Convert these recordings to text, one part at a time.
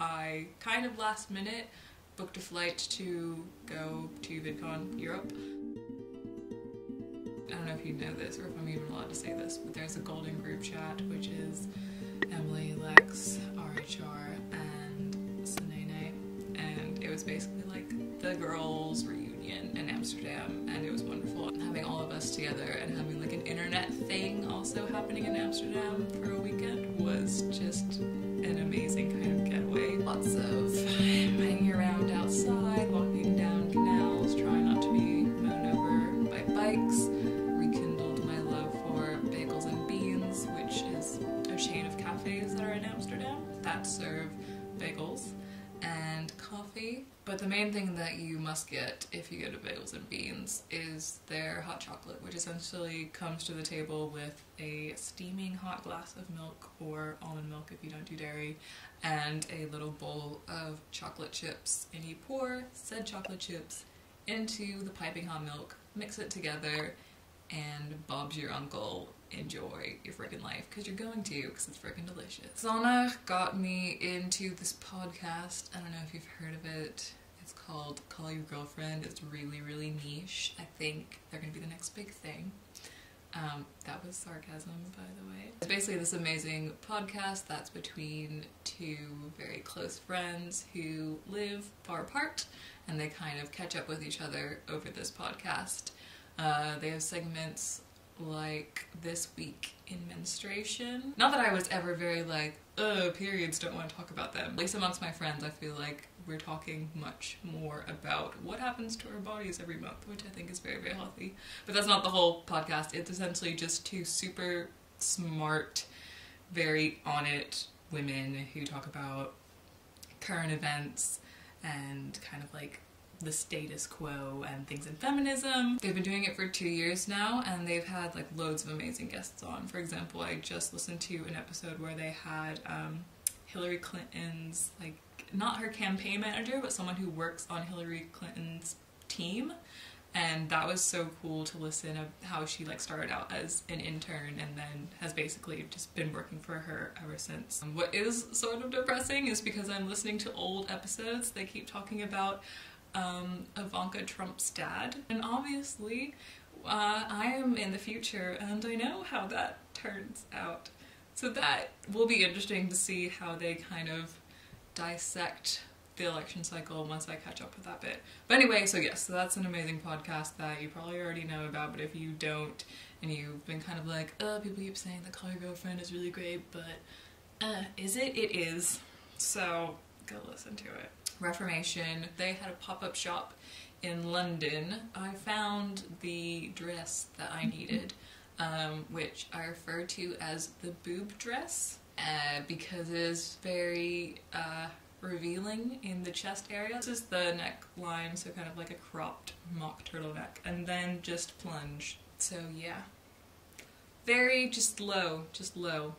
I kind of last minute booked a flight to go to Vidcon Europe. I don't know if you know this or if I'm even allowed to say this, but there's a golden group chat which is Emily, Lex, RHR, and Sanne, and it was basically like the girls' reunion in Amsterdam, and it was wonderful. Having all of us together and having like an internet thing also happening in Amsterdam for a weekend was just an amazing kind of getaway. Lots of hanging around outside, walking down canals, trying not to be mown over by bikes. Rekindled my love for bagels and beans, which is a chain of cafes that are in Amsterdam that serve bagels and coffee. But the main thing that you must get if you go to Bagels and Beans is their hot chocolate, which essentially comes to the table with a steaming hot glass of milk, or almond milk if you don't do dairy, and a little bowl of chocolate chips. And you pour said chocolate chips into the piping hot milk, mix it together, and Bob's your uncle. Enjoy your friggin' life, because you're going to, because it's friggin' delicious. Sanne got me into this podcast. I don't know if you've heard of it. It's called Call Your Girlfriend. It's really, really niche. I think they're gonna be the next big thing. That was sarcasm, by the way. It's basically this amazing podcast that's between two very close friends who live far apart, and they kind of catch up with each other over this podcast. They have segments like This Week in Menstruation. Not that I was ever very like, periods, don't want to talk about them. At least amongst my friends, I feel like we're talking much more about what happens to our bodies every month, which I think is very, very healthy. But that's not the whole podcast. It's essentially just two super smart, very on it women who talk about current events and kind of like the status quo and things in feminism. They've been doing it for 2 years now, and they've had like loads of amazing guests on. For example, I just listened to an episode where they had Hillary Clinton's, like, not her campaign manager, but someone who works on Hillary Clinton's team. And that was so cool to listen of how she like started out as an intern and then has basically just been working for her ever since. What is sort of depressing is because I'm listening to old episodes, they keep talking about Ivanka Trump's dad, and obviously I am in the future and I know how that turns out, so that will be interesting to see how they kind of dissect the election cycle once I catch up with that bit. But anyway, so yes, so that's an amazing podcast that you probably already know about, but if you don't and you've been kind of like, oh, people keep saying that Call Your Girlfriend is really great, but is it? It is. So go listen to it. Reformation, they had a pop-up shop in London. I found the dress that I needed, which I refer to as the boob dress, because it is very revealing in the chest area. This is the neckline, so kind of like a cropped mock turtleneck, and then just plunge. So yeah, very just low.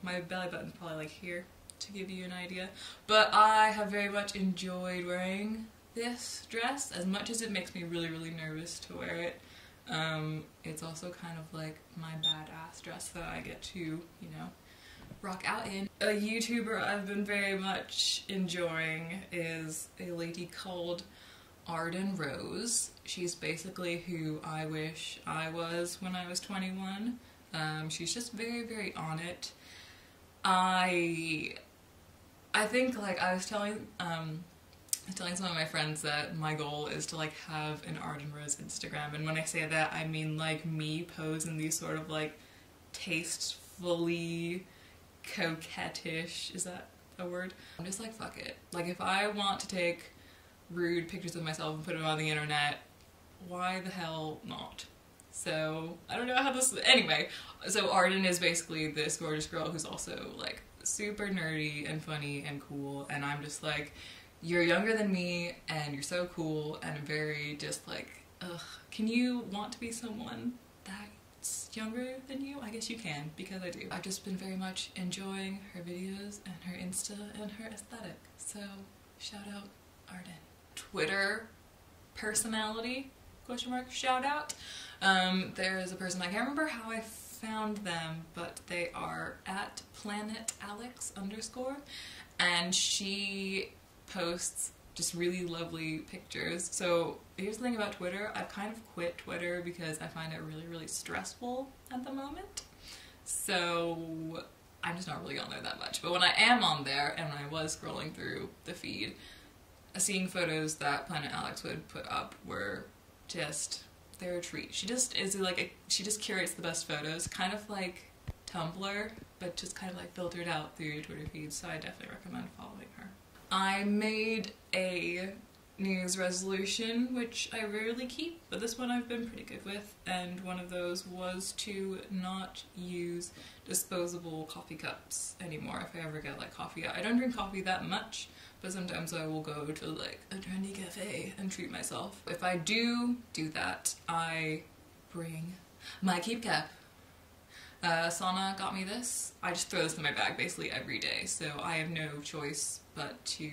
My belly button's probably like here, to give you an idea. But I have very much enjoyed wearing this dress, as much as it makes me really, really nervous to wear it. It's also kind of like my badass dress that I get to, you know, rock out in. A YouTuber I've been very much enjoying is a lady called Arden Rose. She's basically who I wish I was when I was 21. She's just very, very on it. I think, like, I was telling some of my friends that my goal is to like have an Arden Rose Instagram, and when I say that I mean like me pose in these sort of like tastefully coquettish, is that a word? I'm just like, fuck it. Like, if I want to take rude pictures of myself and put them on the internet, why the hell not? So I don't know how this, anyway, so Arden is basically this gorgeous girl who's also like super nerdy and funny and cool, and I'm just like, you're younger than me and you're so cool, and I'm very just like, ugh, can you want to be someone that's younger than you? I guess you can, because I do. I've just been very much enjoying her videos and her Insta and her aesthetic, so shout out Arden. Twitter personality, question mark, shout out. There is a person, I can't remember how I found them, but they are at planetalex_, and she posts just really lovely pictures. So here's the thing about Twitter. I've kind of quit Twitter because I find it really, really stressful at the moment. So I'm just not really on there that much. But when I am on there, and when I was scrolling through the feed, seeing photos that Planet Alex would put up were just, they're a treat. She just is like, she just curates the best photos, kind of like Tumblr, but just kind of like filtered out through your Twitter feed, so I definitely recommend following her. I made a New Year's resolution, which I rarely keep, but this one I've been pretty good with, and one of those was to not use disposable coffee cups anymore if I ever get like coffee out. I don't drink coffee that much, but sometimes I will go to like a trendy cafe and treat myself. If I do that, I bring my keep cap. Sanne got me this. I just throw this in my bag basically every day, so I have no choice but to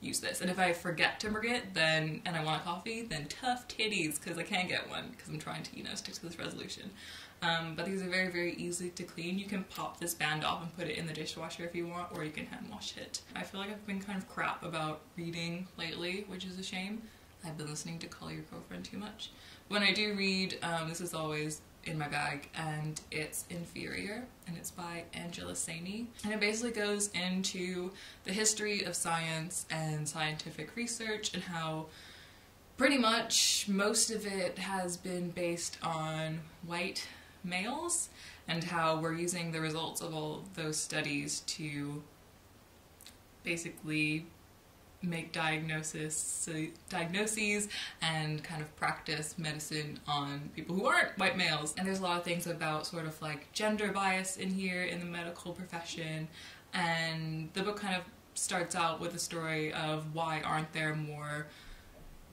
use this. And if I forget to bring it, then, and I want a coffee, then tough titties, because I can't get one, because I'm trying to, you know, stick to this resolution. But these are very, very easy to clean. You can pop this band off and put it in the dishwasher if you want, or you can hand wash it. I feel like I've been kind of crap about reading lately, which is a shame. I've been listening to Call Your Girlfriend too much. When I do read, this is always in my bag, and it's Inferior, and it's by Angela Sanne, and it basically goes into the history of science and scientific research and how pretty much most of it has been based on white males, and how we're using the results of all those studies to basically make diagnoses and kind of practice medicine on people who aren't white males. And there's a lot of things about sort of like gender bias in here in the medical profession, and the book kind of starts out with a story of why aren't there more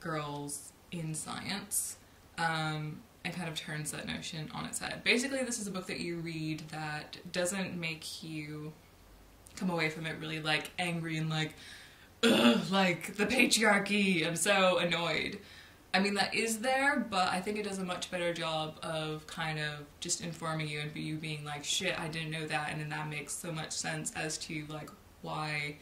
girls in science, and kind of turns that notion on its head. Basically, this is a book that you read that doesn't make you come away from it really like angry and like, ugh, like the patriarchy, I'm so annoyed. I mean, that is there, but I think it does a much better job of kind of just informing you and you being like, shit, I didn't know that, and then that makes so much sense as to like why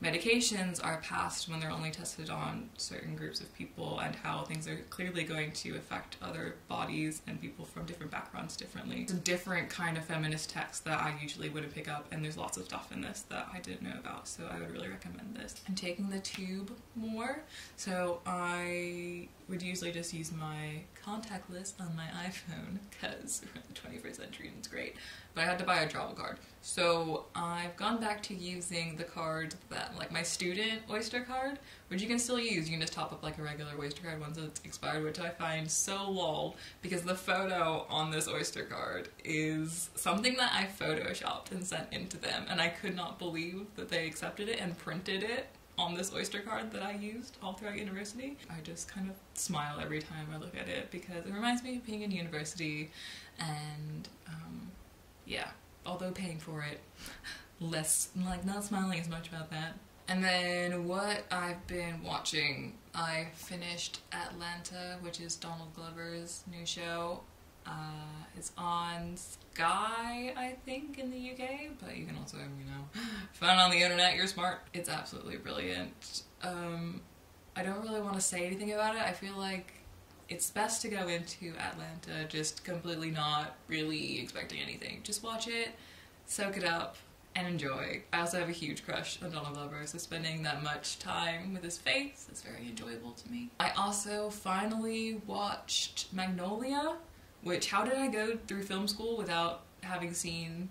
medications are passed when they're only tested on certain groups of people, and how things are clearly going to affect other bodies and people from different backgrounds differently. It's a different kind of feminist text that I usually wouldn't pick up, and there's lots of stuff in this that I didn't know about, so I would really recommend this. I'm taking the tube more, so I would usually just use my contact list on my iPhone because we're in the 21st century and it's great, but I had to buy a travel card. So I've gone back to using the card that, like my student Oyster card, which you can still use. You can just top up like a regular Oyster card once it's expired, which I find so lol because the photo on this Oyster card is something that I photoshopped and sent into them, and I could not believe that they accepted it and printed it on this Oyster card that I used all throughout university. I just kind of smile every time I look at it because it reminds me of being in university, and yeah, although paying for it, less, like not smiling as much about that. And then what I've been watching, I finished Atlanta, which is Donald Glover's new show. It's on Sky, I think, in the UK, but you can also, you know, find it on the internet, you're smart. It's absolutely brilliant. I don't really want to say anything about it. I feel like it's best to go into Atlanta just completely not really expecting anything. Just watch it, soak it up, and enjoy. I also have a huge crush on Donald Glover, so spending that much time with his face is very enjoyable to me. I also finally watched Magnolia, which, how did I go through film school without having seen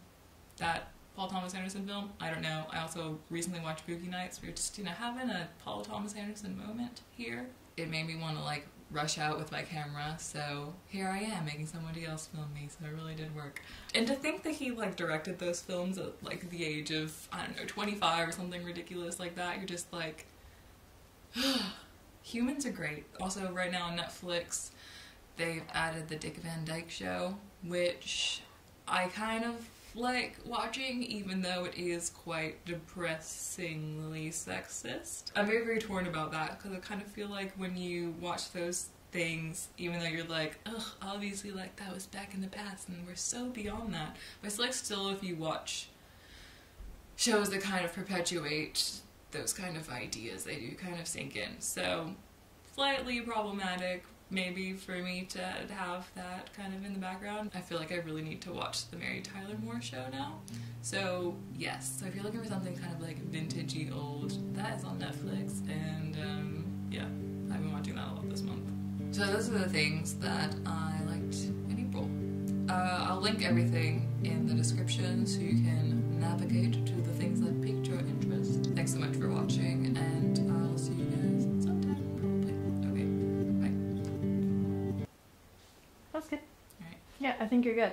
that Paul Thomas Anderson film? I don't know. I also recently watched Boogie Nights. We were just, you know, having a Paul Thomas Anderson moment here. It made me want to like rush out with my camera, so here I am making somebody else film me, so it really did work. And to think that he like directed those films at like the age of, I don't know, 25 or something ridiculous like that, you're just like, humans are great. Also right now on Netflix, they've added the Dick Van Dyke Show, which I kind of like watching, even though it is quite depressingly sexist. I'm very, very torn about that, because I kind of feel like when you watch those things, even though you're like, ugh, obviously like that was back in the past and we're so beyond that, but it's like still if you watch shows that kind of perpetuate those kind of ideas, they do kind of sink in. So slightly problematic maybe for me to have that kind of in the background. I feel like I really need to watch the Mary Tyler Moore show now. So yes, so if you're looking for something kind of like vintagey old, that is on Netflix, and yeah, I've been watching that a lot this month. So those are the things that I liked in April. I'll link everything in the description so you can navigate to the things that piqued your interest. Thanks so much for watching, and I'll see you guys sometime, probably. Okay, bye. That's good. Alright. Yeah, I think you're good.